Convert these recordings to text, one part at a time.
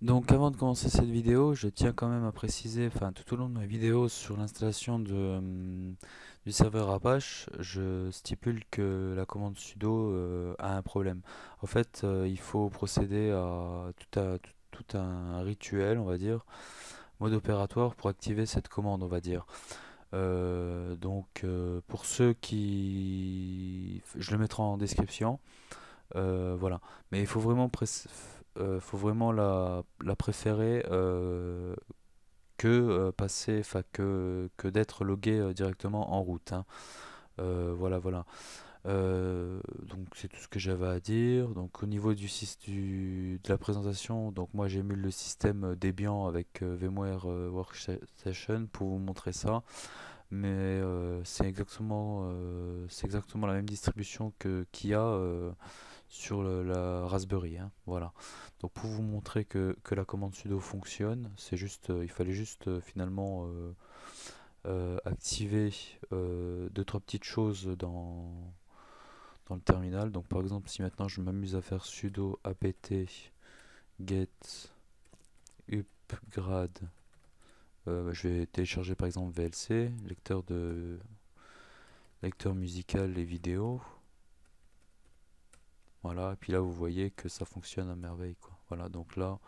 Donc avant de commencer cette vidéo, je tiens quand même à préciser, enfin tout au long de ma vidéo sur l'installation du serveur Apache, je stipule que la commande sudo a un problème. En fait, il faut procéder à tout un rituel, on va dire, mode opératoire pour activer cette commande, on va dire. Pour ceux qui... Je le mettrai en description. Voilà. Mais il faut vraiment la préférer que passer, enfin que d'être logué directement en route, hein. Voilà, voilà. Donc c'est tout ce que j'avais à dire. Donc au niveau de la présentation, donc moi j'émule le système Debian avec VMware Workstation pour vous montrer ça. Mais c'est exactement la même distribution que qu'il y a sur la Raspberry, hein, voilà. Donc pour vous montrer que la commande sudo fonctionne, c'est juste, il fallait juste finalement activer deux trois petites choses dans le terminal. Donc par exemple, si maintenant je m'amuse à faire sudo apt get upgrade, je vais télécharger par exemple VLC, lecteur musical et vidéo. Voilà, et puis là vous voyez que ça fonctionne à merveille, quoi. Voilà, donc là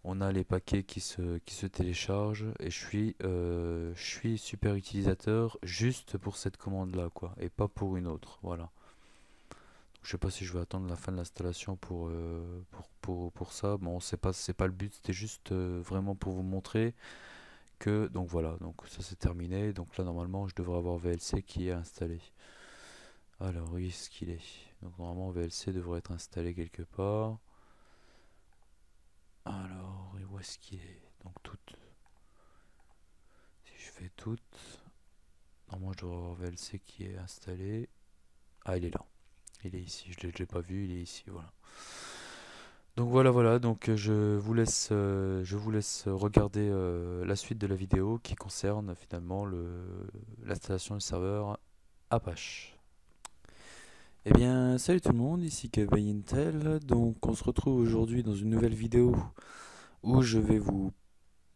on a les paquets qui se téléchargent et je suis super utilisateur juste pour cette commande là, quoi, et pas pour une autre. Voilà. Donc, je sais pas si je vais attendre la fin de l'installation pour ça. Bon, c'est pas le but, c'était juste vraiment pour vous montrer que, donc voilà, donc ça c'est terminé. Donc là normalement je devrais avoir VLC qui est installé. Alors, où est-ce qu'il est? Donc normalement VLC devrait être installé quelque part. Alors, et où est-ce qu'il est? Donc si je fais toutes, normalement je dois avoir VLC qui est installé. Ah, il est là. Il est ici. Je l'ai pas vu, il est ici, voilà. Donc voilà, voilà. Donc je vous laisse regarder la suite de la vidéo qui concerne finalement l'installation du serveur Apache. Eh bien, salut tout le monde, ici Kevin Intel. Donc on se retrouve aujourd'hui dans une nouvelle vidéo où je vais vous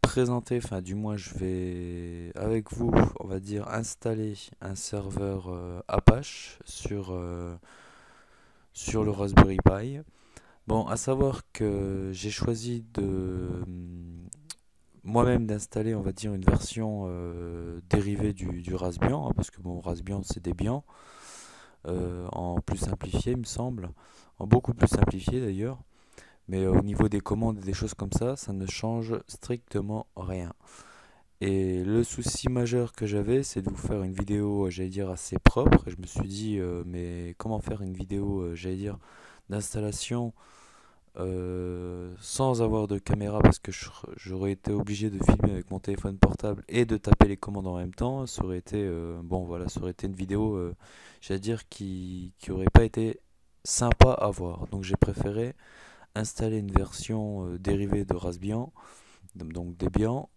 présenter, enfin du moins je vais avec vous, on va dire, installer un serveur Apache sur le Raspberry Pi. Bon, à savoir que j'ai choisi de moi-même d'installer, on va dire, une version dérivée du Raspbian, hein, parce que bon, Raspbian c'est Debian, en plus simplifié, il me semble, en beaucoup plus simplifié d'ailleurs. Mais au niveau des commandes et des choses comme ça ne change strictement rien. Et le souci majeur que j'avais, c'est de vous faire une vidéo, j'allais dire, assez propre. Et je me suis dit, mais comment faire une vidéo, j'allais dire, d'installation sans avoir de caméra parce que j'aurais été obligé de filmer avec mon téléphone portable et de taper les commandes en même temps. Ça aurait été, bon voilà, ça aurait été une vidéo, j'allais dire, qui aurait pas été sympa à voir. Donc j'ai préféré installer une version dérivée de Raspbian, donc Debian,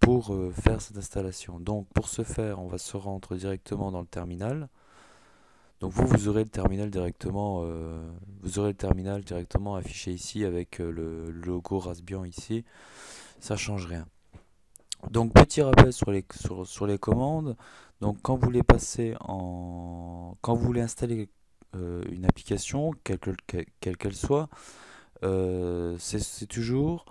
pour faire cette installation. Donc pour ce faire, on va se rendre directement dans le terminal. Donc vous aurez vous aurez le terminal directement affiché ici avec le logo Raspbian ici. Ça change rien. Donc petit rappel sur les commandes. Donc quand vous voulez installer une application, quelle qu'elle soit, c'est toujours,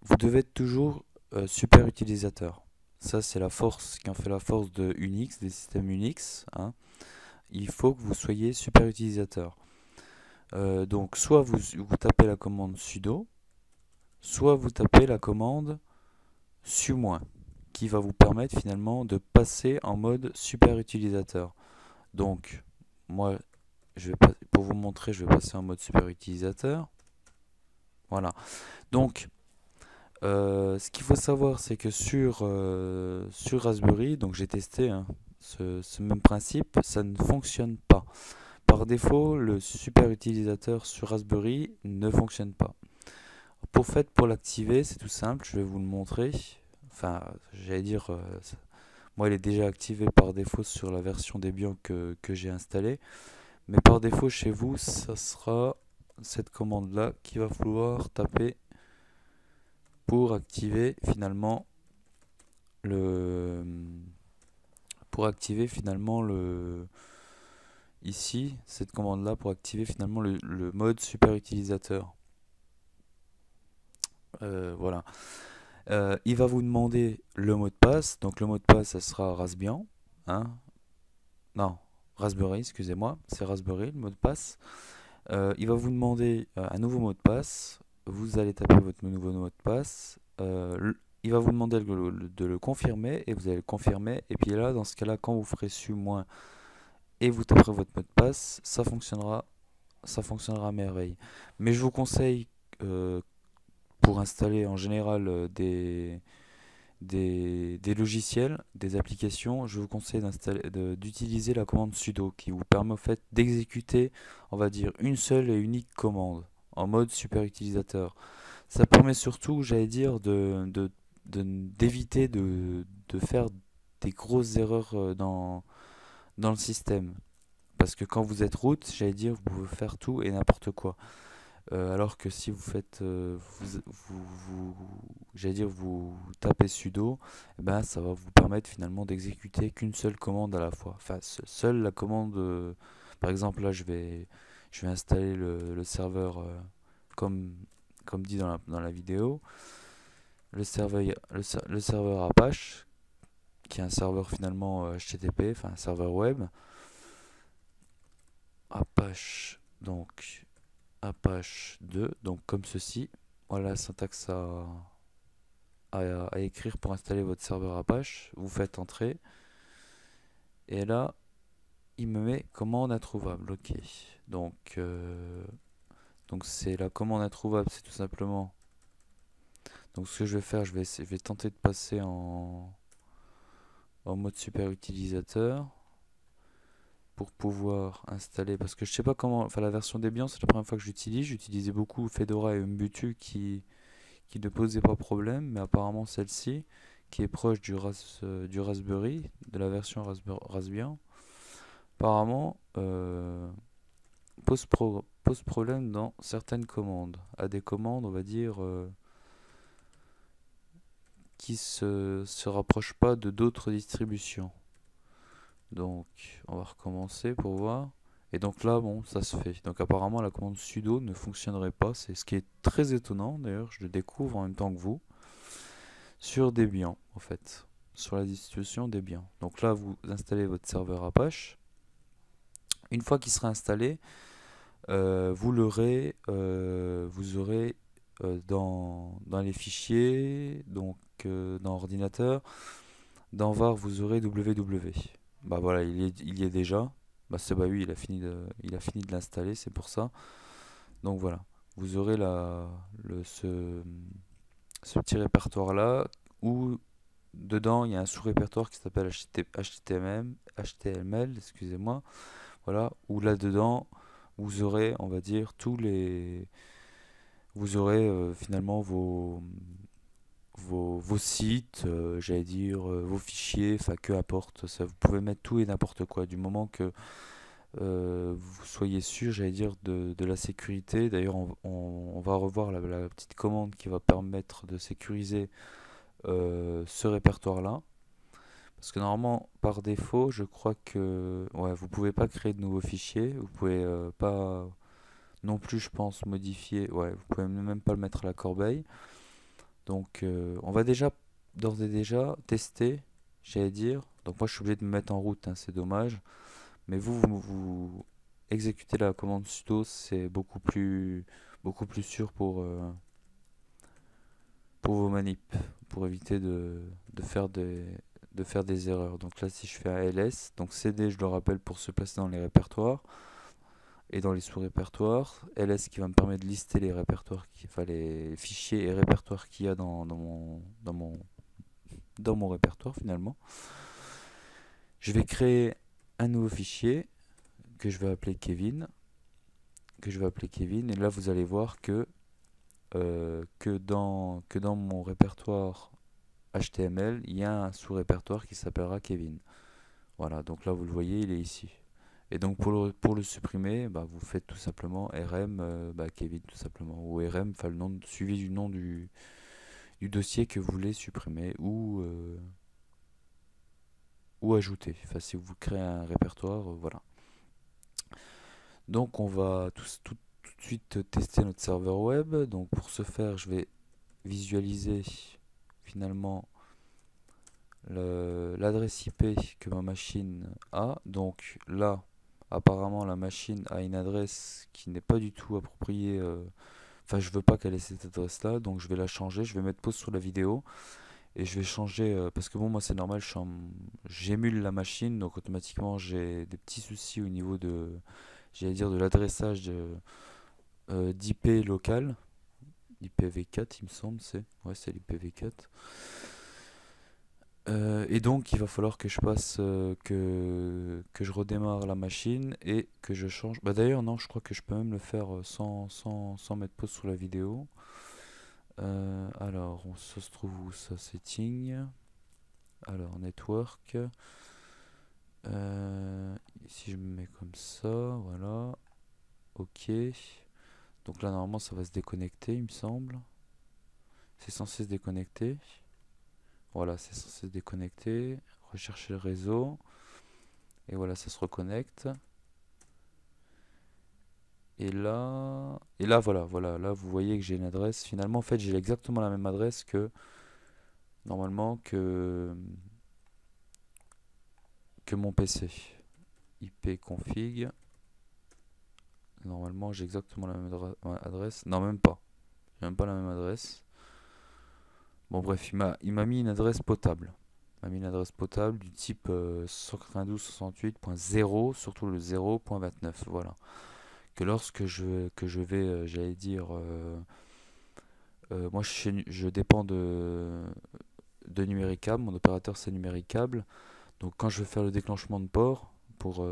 vous devez être toujours super utilisateur. Ça, c'est la force qui en fait la force de Unix, des systèmes Unix, hein. Il faut que vous soyez super utilisateur. Donc, soit vous tapez la commande sudo, soit vous tapez la commande sumo, qui va vous permettre finalement de passer en mode super utilisateur. Donc, moi, pour vous montrer, je vais passer en mode super utilisateur. Voilà. Donc, ce qu'il faut savoir, c'est que sur Raspberry, donc j'ai testé, hein, ce même principe, ça ne fonctionne pas. Par défaut, le super utilisateur sur Raspberry ne fonctionne pas. Pour l'activer, c'est tout simple, je vais vous le montrer. Enfin, j'allais dire, moi il est déjà activé par défaut sur la version Debian que j'ai installée. Mais par défaut chez vous, ça sera cette commande-là qu'il va falloir taper pour activer finalement le pour activer finalement le ici cette commande là pour activer finalement le mode super utilisateur. Voilà. Il va vous demander le mot de passe. Donc le mot de passe, ça sera Raspbian, hein. Non, Raspberry, excusez-moi, c'est Raspberry le mot de passe. Il va vous demander un nouveau mot de passe. Vous allez taper votre nouveau mot de passe. Il va vous demander de le confirmer et vous allez le confirmer. Et puis là, dans ce cas-là, quand vous ferez su moins et vous taperez votre mot de passe, ça fonctionnera à merveille. Mais je vous conseille pour installer en général des logiciels, des applications, je vous conseille d'utiliser la commande sudo qui vous permet au fait d'exécuter, on va dire, une seule et unique commande en mode super utilisateur. Ça permet surtout, j'allais dire, d'éviter de faire des grosses erreurs dans le système. Parce que quand vous êtes root, j'allais dire, vous pouvez faire tout et n'importe quoi. Alors que si vous faites, j'allais dire, vous tapez sudo, eh ben, ça va vous permettre finalement d'exécuter qu'une seule commande à la fois. Enfin, seule la commande, par exemple, là, je vais installer le serveur comme, comme dit dans la vidéo, le serveur Apache, qui est un serveur finalement HTTP, enfin un serveur web. Apache, donc Apache 2, donc comme ceci. Voilà la syntaxe à écrire pour installer votre serveur Apache. Vous faites entrer. Et là, il me met commande introuvable. Ok. Donc, donc c'est la commande introuvable, c'est tout simplement. Donc ce que je vais faire, je vais tenter de passer en mode super utilisateur pour pouvoir installer. Parce que je sais pas comment. Enfin, la version Debian, c'est la première fois que j'utilise. J'utilisais beaucoup Fedora et Ubuntu qui ne posait pas problème, mais apparemment celle-ci, qui est proche du Raspberry, de la version Raspbian, apparemment pose problème dans certaines commandes. À des commandes, on va dire, qui se rapprochent pas de d'autres distributions. Donc, on va recommencer pour voir. Et donc là, bon, ça se fait. Donc apparemment, la commande sudo ne fonctionnerait pas. C'est ce qui est très étonnant, d'ailleurs, je le découvre en même temps que vous. Sur Debian en fait, sur la distribution Debian. Donc là, vous installez votre serveur Apache. Une fois qu'il sera installé, vous aurez dans les fichiers, donc dans ordinateur, dans var, vous aurez www. Bah voilà, il y est déjà. Bah c'est bah oui, il a fini de l'installer, c'est pour ça. Donc voilà, vous aurez ce petit répertoire là où dedans, il y a un sous-répertoire qui s'appelle HTML, excusez-moi. Voilà, où là-dedans, vous aurez, on va dire, vous aurez finalement vos sites, j'allais dire, vos fichiers, enfin, que importe. Ça, vous pouvez mettre tout et n'importe quoi, du moment que vous soyez sûr, j'allais dire, de la sécurité. D'ailleurs, on va revoir la petite commande qui va permettre de sécuriser ce répertoire-là. Parce que normalement, par défaut, je crois que ouais, vous pouvez pas créer de nouveaux fichiers. Vous pouvez pas non plus, je pense, modifier. Ouais, vous pouvez même pas le mettre à la corbeille. Donc, on va déjà, d'ores et déjà, tester, j'allais dire. Donc moi, je suis obligé de me mettre en route, hein, c'est dommage. Mais vous exécutez la commande sudo, c'est beaucoup plus sûr pour vos manips, pour éviter de faire des erreurs. Donc là, si je fais un ls, donc cd, je le rappelle, pour se placer dans les répertoires et dans les sous-répertoires. ls qui va me permettre de lister les répertoires, enfin les fichiers et répertoires qu'il y a dans mon répertoire finalement. Je vais créer un nouveau fichier que je vais appeler Kevin. Et là, vous allez voir que dans mon répertoire HTML, il y a un sous-répertoire qui s'appellera Kevin. Voilà, donc là vous le voyez, il est ici. Et donc pour le supprimer, bah, vous faites tout simplement rm bah, Kevin tout simplement. Ou rm, enfin le nom suivi du nom du dossier que vous voulez supprimer ou ajouter. Enfin, si vous créez un répertoire, voilà. Donc on va tout de suite tester notre serveur web. Donc pour ce faire, je vais visualiser finalement l'adresse IP que ma machine a. Donc là, apparemment, la machine a une adresse qui n'est pas du tout appropriée. Enfin, je veux pas qu'elle ait cette adresse-là, donc je vais la changer. Je vais mettre pause sur la vidéo et je vais changer parce que bon, moi c'est normal, j'émule la machine, donc automatiquement j'ai des petits soucis au niveau j'allais dire, de l'adressage d'IP local. IPv4, il me semble, c'est l'IPv4. Et donc il va falloir que je passe que je redémarre la machine et que je change. Bah d'ailleurs non, je crois que je peux même le faire sans mettre pause sur la vidéo. Alors ça se trouve où ça? Setting. Alors network. Si je me mets comme ça, voilà. Ok. Donc là normalement ça va se déconnecter, il me semble. C'est censé se déconnecter. Voilà, c'est censé se déconnecter. Rechercher le réseau. Et voilà, ça se reconnecte. Et là, voilà, là, vous voyez que j'ai une adresse. Finalement, en fait, j'ai exactement la même adresse que, normalement, que mon PC. IP config. Normalement, j'ai exactement la même adresse. Non, même pas. J'ai même pas la même adresse. Bon, bref, il m'a mis une adresse potable. Il m'a mis une adresse potable du type 192.68.0, surtout le 0.29. Voilà. Que lorsque que je vais, j'allais dire, moi je dépends de Numéricable, mon opérateur c'est Numéricable. Donc quand je veux faire le déclenchement de port pour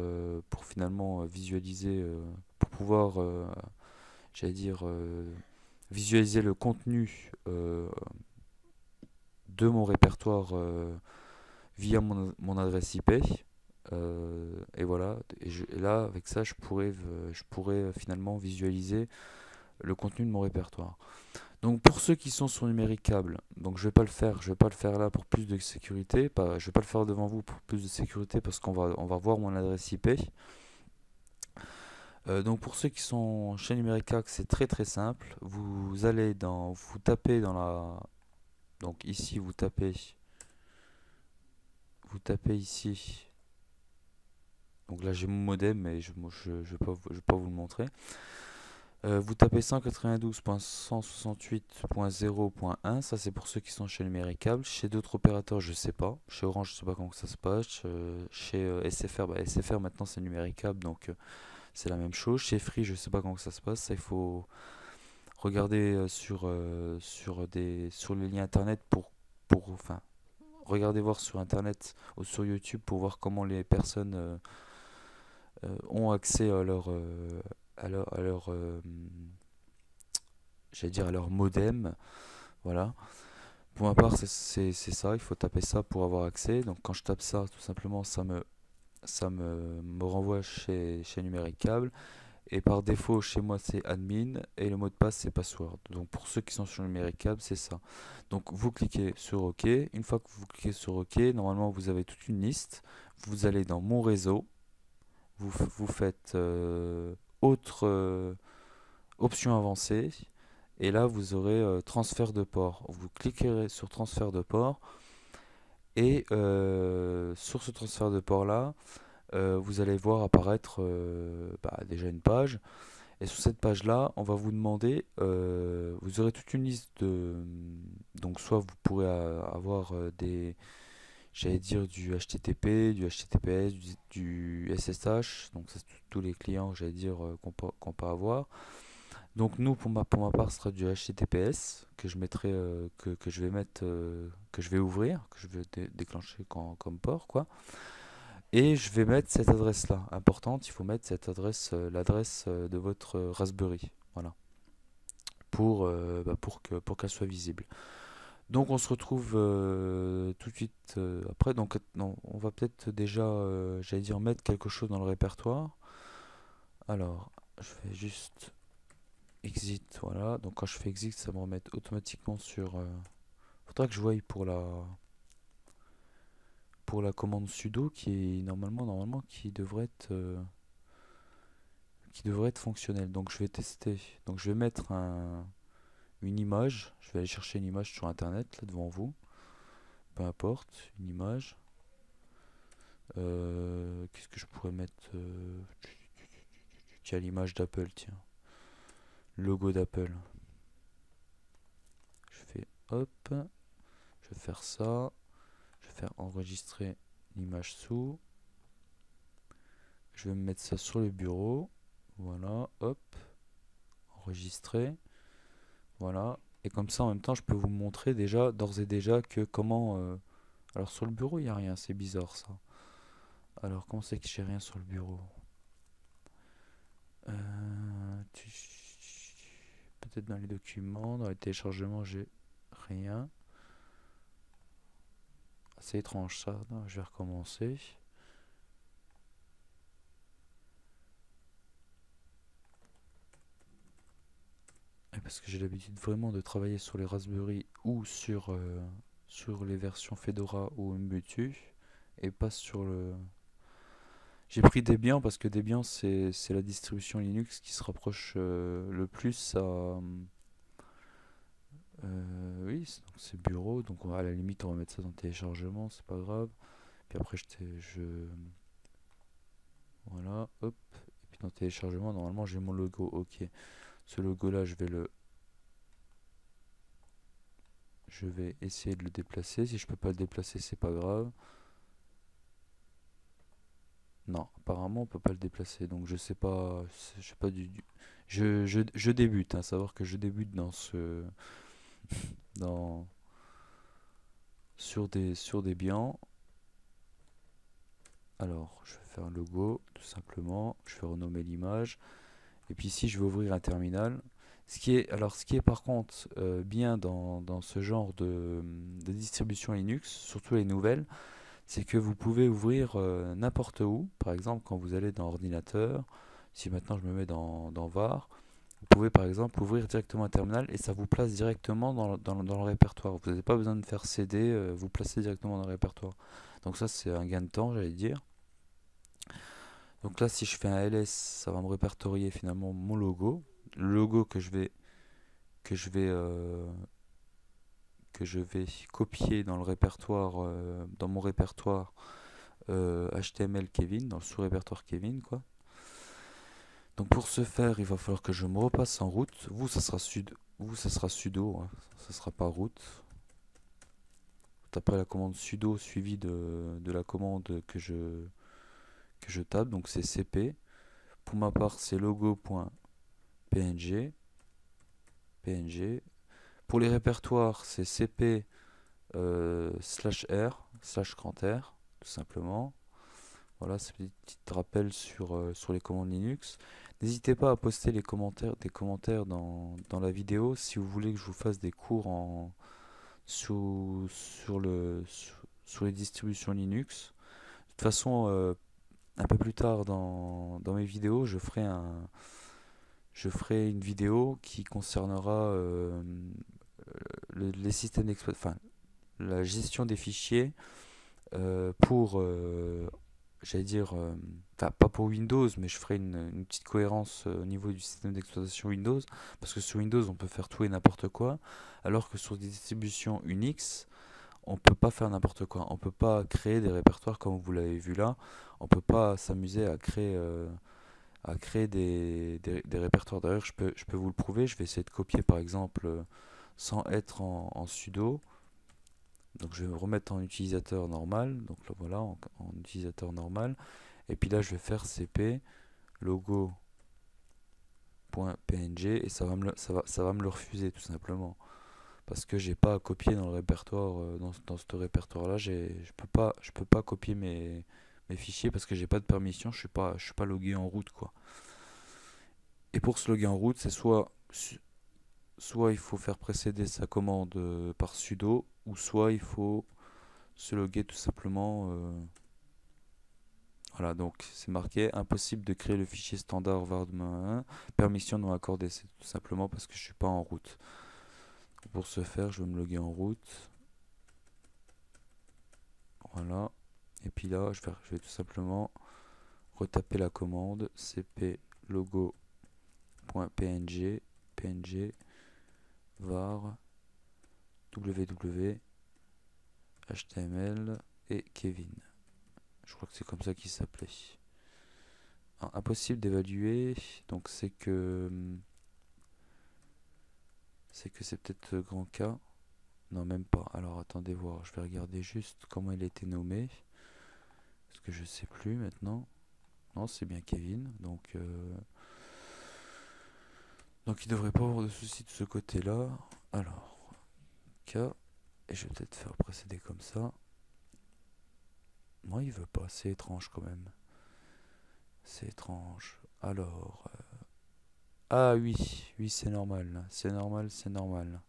finalement visualiser, pour pouvoir, j'allais dire, visualiser le contenu de mon répertoire via mon adresse IP. Et voilà, et là avec ça je pourrais finalement visualiser le contenu de mon répertoire. Donc pour ceux qui sont sur Numéricable, donc je vais pas le faire là pour plus de sécurité, je vais pas le faire devant vous pour plus de sécurité parce qu'on va voir mon adresse IP. Donc pour ceux qui sont chez Numéricable, c'est très très simple. Vous tapez dans donc ici vous tapez ici. Donc là j'ai mon modem, mais je vais pas vous le montrer. Vous tapez 192.168.0.1, ça c'est pour ceux qui sont chez Numéricable. Chez d'autres opérateurs, je sais pas. Chez Orange, je sais pas comment ça se passe. Chez SFR, SFR maintenant c'est Numéricable, donc c'est la même chose. Chez Free, je sais pas comment ça se passe. Ça, il faut regarder sur les liens internet enfin, regardez voir sur internet ou sur YouTube pour voir comment les personnes ont accès à leur j'allais dire à leur modem. Voilà. Pour ma part, c'est ça, il faut taper ça pour avoir accès. Donc quand je tape ça, tout simplement, ça me renvoie chez Numéricable. Et par défaut, chez moi, c'est admin et le mot de passe, c'est password. Donc pour ceux qui sont sur Numéricable, c'est ça. Donc vous cliquez sur OK. Une fois que vous cliquez sur OK, normalement, vous avez toute une liste. Vous allez dans mon réseau. Vous faites autre option avancée. Et là, vous aurez transfert de port. Vous cliquerez sur transfert de port. Et sur ce transfert de port-là, vous allez voir apparaître déjà une page. Et sur cette page-là, on va vous demander, vous aurez toute une liste donc soit vous pourrez avoir j'allais dire du HTTP, du HTTPS, du SSH. Donc ça, c'est tous les clients, j'allais dire, qu'on peut avoir. Donc nous, pour ma part, ce sera du HTTPS que je mettrai, que je vais mettre, que je vais ouvrir, que je vais déclencher comme port, quoi. Et je vais mettre cette adresse-là. Importante, il faut mettre cette adresse, l'adresse de votre Raspberry. Voilà. Pour qu'elle soit visible. Donc on se retrouve tout de suite après. Donc non, on va peut-être déjà, j'allais dire, mettre quelque chose dans le répertoire. Alors, je fais juste exit, voilà. Donc quand je fais exit, ça me remet automatiquement sur Faudra que je voie pour la commande sudo qui est normalement qui devrait être fonctionnelle. Donc je vais tester. Donc je vais mettre une image. Je vais aller chercher une image sur internet là devant vous. Peu importe, une image. Qu'est-ce que je pourrais mettre tiens, l'image d'Apple, tiens. Le logo d'Apple. Je fais hop. Je vais faire ça. Je vais faire enregistrer l'image sous. Je vais me mettre ça sur le bureau. Voilà, hop. Enregistrer. Voilà. Et comme ça, en même temps, je peux vous montrer déjà, d'ores et déjà, que comment... Alors sur le bureau, il n'y a rien. C'est bizarre, ça. Alors, comment c'est que j'ai rien sur le bureau? Peut-être dans les documents, dans les téléchargements, j'ai rien. C'est étrange ça. Non, je vais recommencer. Et parce que j'ai l'habitude vraiment de travailler sur les Raspberry ou sur les versions Fedora ou Ubuntu et pas sur le. J'ai pris Debian parce que Debian c'est la distribution Linux qui se rapproche le plus à. Oui, c'est bureau, donc à la limite on va mettre ça dans téléchargement, c'est pas grave. Puis après voilà, hop. Et puis dans téléchargement, normalement j'ai mon logo, ok. Ce logo là, je vais essayer de le déplacer. Si je peux pas le déplacer, c'est pas grave. Non, apparemment on peut pas le déplacer, donc je sais pas, je sais pas je débute, hein, savoir que je débute dans sur des biens. Alors, je vais faire un logo, tout simplement. Je vais renommer l'image. Et puis ici, je vais ouvrir un terminal. Ce qui est par contre bien dans ce genre de distribution Linux, surtout les nouvelles, c'est que vous pouvez ouvrir n'importe où. Par exemple, quand vous allez dans ordinateur, si maintenant je me mets dans var, vous pouvez par exemple ouvrir directement un terminal et ça vous place directement dans le répertoire. Vous n'avez pas besoin de faire CD, vous placez directement dans le répertoire. Donc ça c'est un gain de temps, j'allais dire. Donc là si je fais un ls, ça va me répertorier finalement mon logo. Le logo que je vais que je vais copier dans le répertoire dans mon répertoire HTML Kevin, dans le sous-répertoire Kevin quoi. Donc pour ce faire, il va falloir que je me repasse en route. Vous, ça sera sudo, hein. Ça sera pas root. Après la commande sudo suivie de la commande que je tape, donc c'est cp. Pour ma part, c'est logo.png. PNG. Pour les répertoires, c'est cp /r /grand R, tout simplement. Voilà, c'est un petit rappel sur les commandes Linux. N'hésitez pas à poster des commentaires dans la vidéo si vous voulez que je vous fasse des cours sur les distributions Linux. De toute façon, un peu plus tard dans mes vidéos, je ferai une vidéo qui concernera les systèmes d'exploitation, enfin, la gestion des fichiers pour j'allais dire, enfin pas pour Windows, mais je ferai une petite cohérence au niveau du système d'exploitation Windows, parce que sur Windows on peut faire tout et n'importe quoi, alors que sur des distributions Unix, on peut pas faire n'importe quoi. On peut pas créer des répertoires comme vous l'avez vu là. On peut pas s'amuser à créer des répertoires. D'ailleurs, je peux vous le prouver. Je vais essayer de copier par exemple sans être en sudo. Donc je vais me remettre en utilisateur normal. Donc là, voilà, en utilisateur normal. Et puis là, je vais faire cp logo.png et ça va me le refuser tout simplement. Parce que j'ai pas à copier dans le répertoire, dans ce répertoire là, je peux pas copier mes fichiers parce que j'ai pas de permission, je suis pas logué en route quoi. Et pour se loguer en route, c'est soit il faut faire précéder sa commande par sudo, ou soit il faut se loguer tout simplement. Voilà, donc c'est marqué impossible de créer le fichier standard var1, permission non accordée, c'est tout simplement parce que je suis pas en route. Pour ce faire, je vais me loguer en route. Voilà. Et puis là, je vais tout simplement retaper la commande cp logo.png png var www html et Kevin. Je crois que c'est comme ça qu'il s'appelait. Impossible d'évaluer, donc c'est peut-être grand K. Non, même pas. Alors attendez voir, je vais regarder juste comment il a été nommé. Parce que je sais plus maintenant. Non, c'est bien Kevin. Donc il devrait pas avoir de soucis de ce côté-là. Alors, K. Et je vais peut-être faire précéder comme ça. Moi, il veut pas. C'est étrange quand même. C'est étrange. Alors. Ah oui, oui, c'est normal. C'est normal, c'est normal.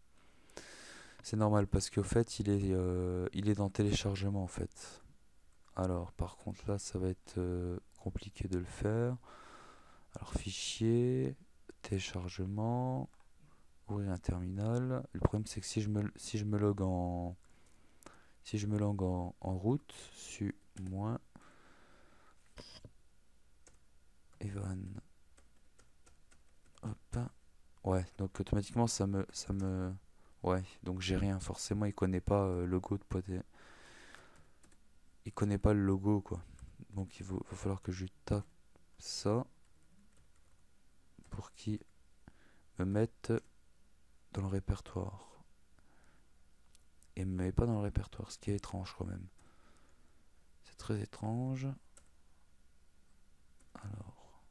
C'est normal parce qu'au fait, il est dans téléchargement en fait. Alors, par contre, là, ça va être compliqué de le faire. Alors, fichier, téléchargement, ouvrir un terminal. Le problème, c'est que si je me log en route, moins Evan. Hop. Ouais, donc automatiquement, ouais, donc j'ai rien. Forcément, il connaît pas logo de poté. Il connaît pas le logo, quoi. Donc, va falloir que je tape ça pour qu'il me mette dans le répertoire. Et me met pas dans le répertoire, ce qui est étrange quand même. C'est très étrange. Alors,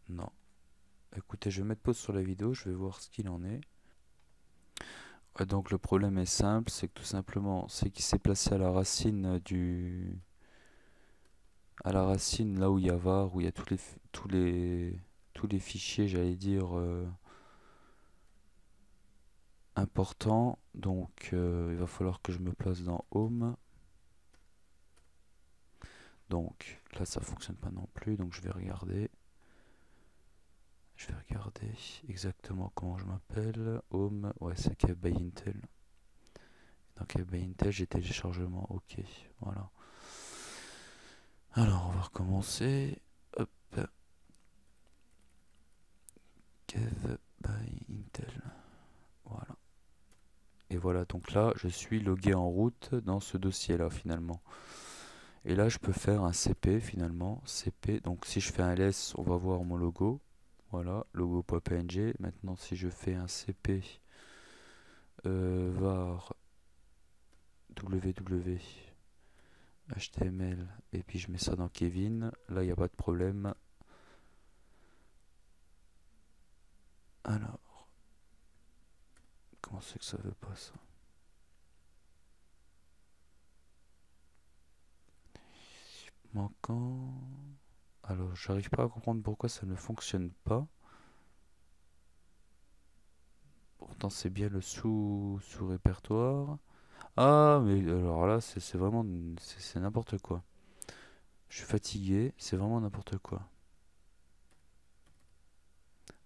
non. Écoutez, je vais mettre pause sur la vidéo, je vais voir ce qu'il en est. Ouais, donc le problème est simple, c'est que tout simplement, c'est qu'il s'est placé à la racine à la racine là où il y a var, où il y a tous les fichiers, j'allais dire, importants. Donc il va falloir que je me place dans Home. Donc là ça fonctionne pas non plus, donc je vais regarder. Je vais regarder exactement comment je m'appelle. Home, ouais, c'est Cave by Intel. Dans Cave by Intel, j'ai téléchargement, ok, voilà. Alors, on va recommencer. Hop, Cave by Intel. Voilà. Et voilà, donc là, je suis logué en route dans ce dossier-là, finalement. Et là, je peux faire un CP, finalement. CP, donc si je fais un ls, on va voir mon logo. Voilà, logo.png. Maintenant, si je fais un CP var www HTML et puis je mets ça dans Kevin, là il n'y a pas de problème. Alors, comment c'est que ça veut pas ça? Manquant. Alors, j'arrive pas à comprendre pourquoi ça ne fonctionne pas. Pourtant, c'est bien le sous-répertoire. Ah, mais alors là, c'est vraiment. C'est n'importe quoi. Je suis fatigué, c'est vraiment n'importe quoi.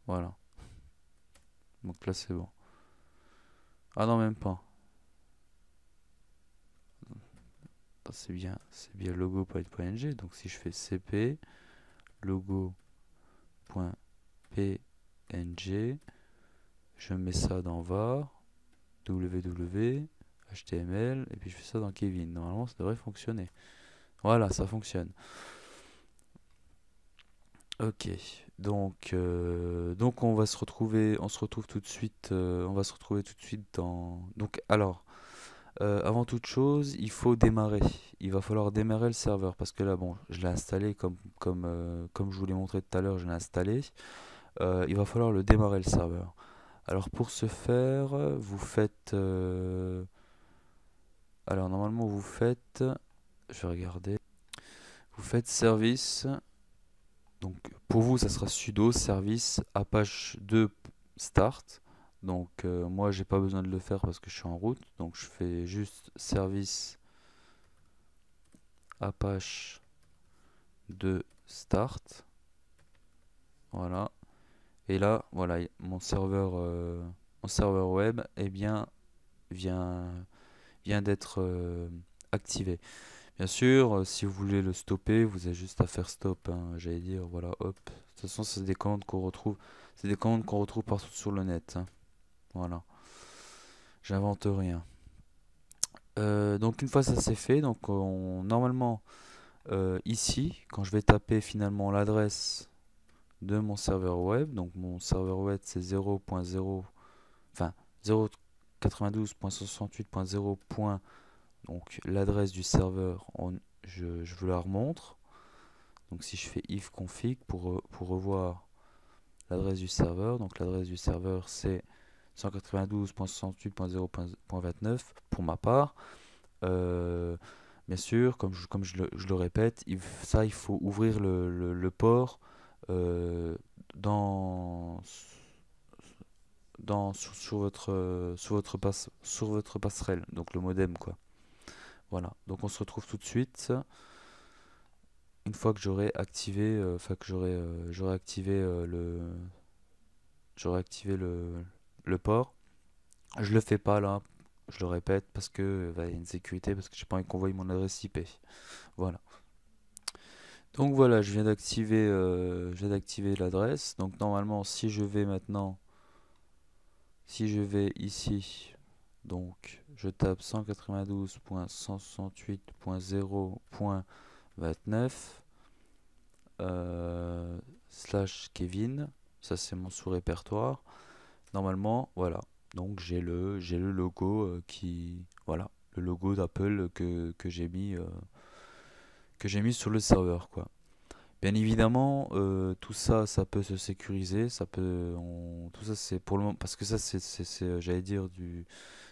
Voilà. Donc là, c'est bon. Ah non, même pas. C'est bien logo.png. Donc si je fais cp logo.png, je mets ça dans var, www, html, et puis je fais ça dans Kevin. Normalement, ça devrait fonctionner. Voilà, ça fonctionne. Ok, donc on se retrouve tout de suite, on va se retrouver tout de suite dans. Donc alors, avant toute chose, il faut démarrer. Il va falloir démarrer le serveur parce que là, bon, je l'ai installé comme je vous l'ai montré tout à l'heure, je l'ai installé. Il va falloir le démarrer le serveur. Alors pour ce faire, vous faites. Alors normalement vous faites. Je vais regarder. Vous faites service. Donc pour vous, ça sera sudo service apache 2 start. Donc moi, j'ai pas besoin de le faire parce que je suis en route. Donc je fais juste service apache 2 start. Voilà. Et là, voilà, mon serveur web, eh bien, vient d'être activé. Bien sûr, si vous voulez le stopper, vous avez juste à faire stop, hein, j'allais dire, voilà, hop. De toute façon, c'est des commandes qu'on retrouve, c'est des commandes qu'on retrouve partout sur le net, hein. Voilà, j'invente rien. Donc une fois ça c'est fait, donc normalement ici, quand je vais taper finalement l'adresse de mon serveur web, donc mon serveur web c'est 0.0, enfin 0.92.168.0. Donc l'adresse du serveur, je vous la remontre. Donc si je fais if config pour revoir l'adresse du serveur, donc l'adresse du serveur c'est 192.168.0.29 pour ma part. Euh, Bien sûr, je le répète, il faut ouvrir le port euh, dans, sur votre passerelle, donc le modem, quoi. Voilà, donc on se retrouve tout de suite une fois que j'aurai activé, enfin que j'aurai activé le port. Je le fais pas là, je le répète parce que bah, il y a une sécurité, parce que j'ai pas envie qu'on voie mon adresse IP. Voilà. Donc voilà, je viens d'activer l'adresse. Donc normalement, si je vais maintenant, si je vais ici, donc je tape 192.168.0.29 slash Kevin, ça c'est mon sous-répertoire. Normalement, voilà. Donc j'ai le logo voilà, le logo d'Apple que j'ai mis sur le serveur, quoi. Bien évidemment, tout ça, ça peut se sécuriser, tout ça c'est pour le moment, parce que ça j'allais dire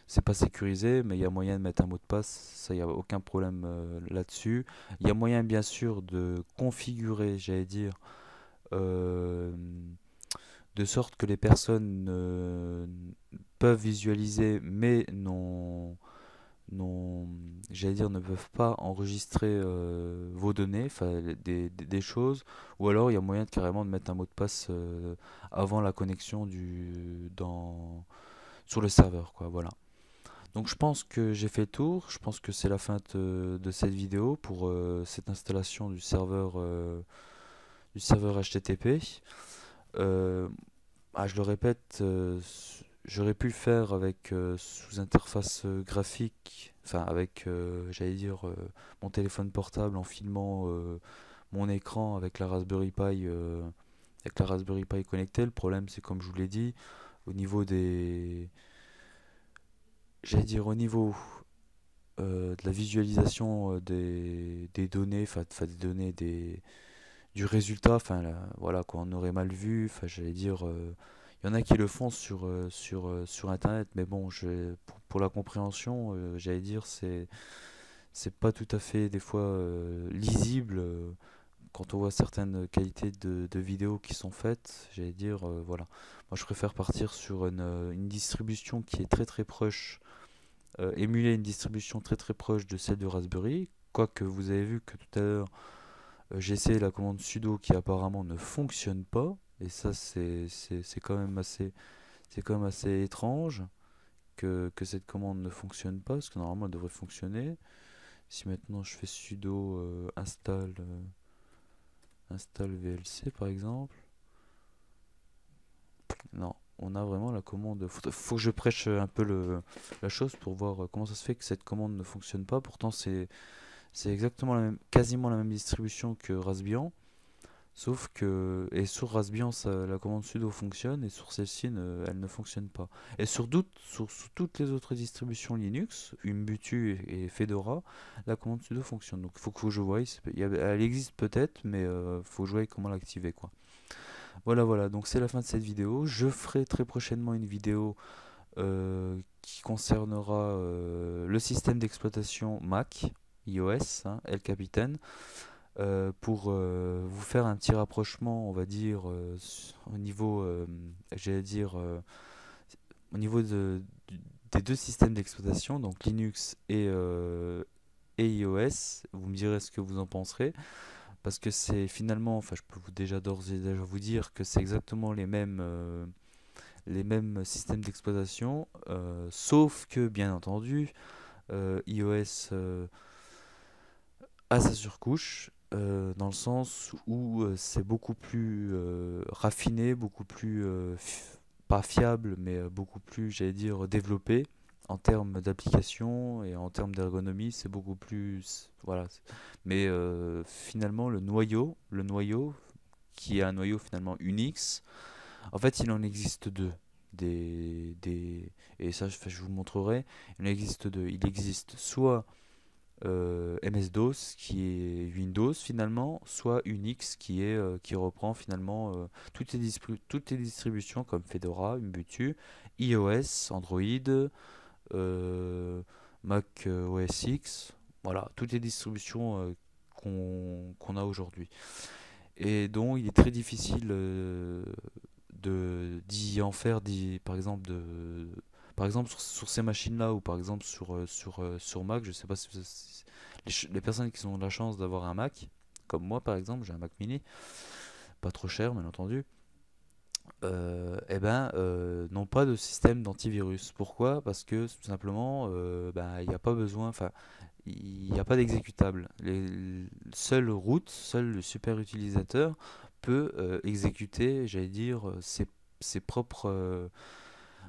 c'est pas sécurisé, mais il y a moyen de mettre un mot de passe, ça il y a aucun problème là-dessus. Il y a moyen bien sûr de configurer, j'allais dire, euh, de sorte que les personnes peuvent visualiser, mais non, j'allais dire, ne peuvent pas enregistrer vos données, enfin des choses, ou alors il y a moyen de carrément de mettre un mot de passe avant la connexion sur le serveur, quoi, voilà. Donc je pense que j'ai fait le tour, je pense que c'est la fin de cette vidéo pour cette installation du serveur HTTP. Euh, je le répète, j'aurais pu le faire avec sous interface graphique, enfin avec, j'allais dire, mon téléphone portable en filmant mon écran avec la Raspberry Pi connectée. Le problème, c'est comme je vous l'ai dit, au niveau j'allais dire au niveau de la visualisation des données, enfin des données du résultat, enfin voilà quoi, on aurait mal vu, enfin j'allais dire, il y en a qui le font sur internet, mais bon, pour la compréhension, j'allais dire, c'est pas tout à fait des fois lisible quand on voit certaines qualités de vidéos qui sont faites, j'allais dire, voilà. Moi je préfère partir sur une distribution qui est très très proche, émuler une distribution très très proche de celle de Raspberry, quoique vous avez vu que tout à l'heure j'ai essayé la commande sudo qui apparemment ne fonctionne pas. Et ça, c'est quand même assez étrange que cette commande ne fonctionne pas, parce que normalement elle devrait fonctionner. Si maintenant je fais sudo install VLC par exemple, non, on a vraiment la commande. Faut que je prêche un peu la chose pour voir comment ça se fait que cette commande ne fonctionne pas. Pourtant, c'est exactement quasiment la même distribution que Raspbian. Sauf que, et sur Raspbian, la commande sudo fonctionne, et sur celle-ci, elle ne fonctionne pas. Et sur toutes les autres distributions Linux, Ubuntu et Fedora, la commande sudo fonctionne. Donc il faut que je voie, elle existe peut-être, mais faut que je voie comment l'activer, quoi. Voilà, voilà, donc c'est la fin de cette vidéo. Je ferai très prochainement une vidéo qui concernera le système d'exploitation Mac, iOS, hein, El Capitan, pour vous faire un petit rapprochement, on va dire, au niveau, j'allais dire, au niveau des deux systèmes d'exploitation, donc Linux et iOS. Vous me direz ce que vous en penserez, parce que c'est finalement, enfin, je peux déjà d'ores et déjà vous dire que c'est exactement les mêmes systèmes d'exploitation, sauf que bien entendu, iOS a sa surcouche, dans le sens où c'est beaucoup plus raffiné, beaucoup plus pas fiable, mais beaucoup plus, j'allais dire, développé en termes d'application et en termes d'ergonomie, c'est beaucoup plus, voilà. Mais finalement, le noyau qui est un noyau finalement Unix, en fait, il en existe deux. Et ça, je vous montrerai. Il en existe deux. Il existe soit MS-DOS qui est Windows finalement, soit Unix qui reprend finalement toutes les distributions comme Fedora, Ubuntu, iOS, Android, Mac OS X, voilà, toutes les distributions qu'on a aujourd'hui. Et donc il est très difficile d'y en faire, par exemple sur ces machines-là ou par exemple sur Mac, je sais pas si les personnes qui ont la chance d'avoir un Mac, comme moi par exemple, j'ai un Mac mini, pas trop cher bien entendu, n'ont pas de système d'antivirus. Pourquoi? Parce que tout simplement, il n'y a pas besoin, enfin, il n'y a pas d'exécutable. Seul le super utilisateur peut exécuter, j'allais dire, ses propres,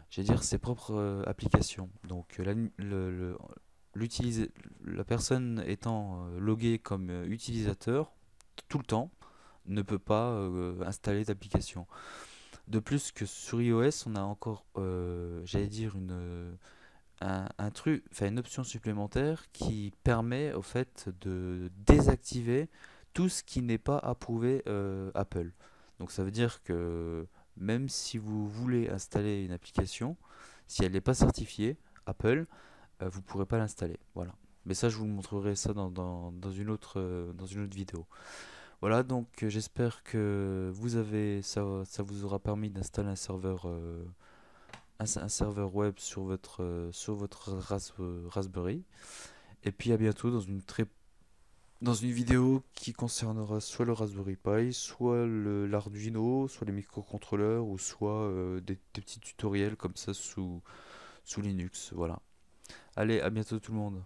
ses propres applications. Donc, l'utilisa- la personne étant loguée comme utilisateur tout le temps ne peut pas installer d'application. De plus que sur iOS, on a encore, j'allais dire, un truc, enfin une option supplémentaire qui permet au fait de désactiver tout ce qui n'est pas approuvé Apple. Donc ça veut dire que même si vous voulez installer une application, si elle n'est pas certifiée Apple, vous ne pourrez pas l'installer. Voilà. Mais ça, je vous montrerai ça dans une autre vidéo. Voilà, donc j'espère que ça vous aura permis d'installer un serveur web sur votre Raspberry. Et puis à bientôt dans une vidéo qui concernera soit le Raspberry Pi, soit l'Arduino, soit les microcontrôleurs, ou soit des petits tutoriels comme ça sous Linux. Voilà. Allez, à bientôt tout le monde.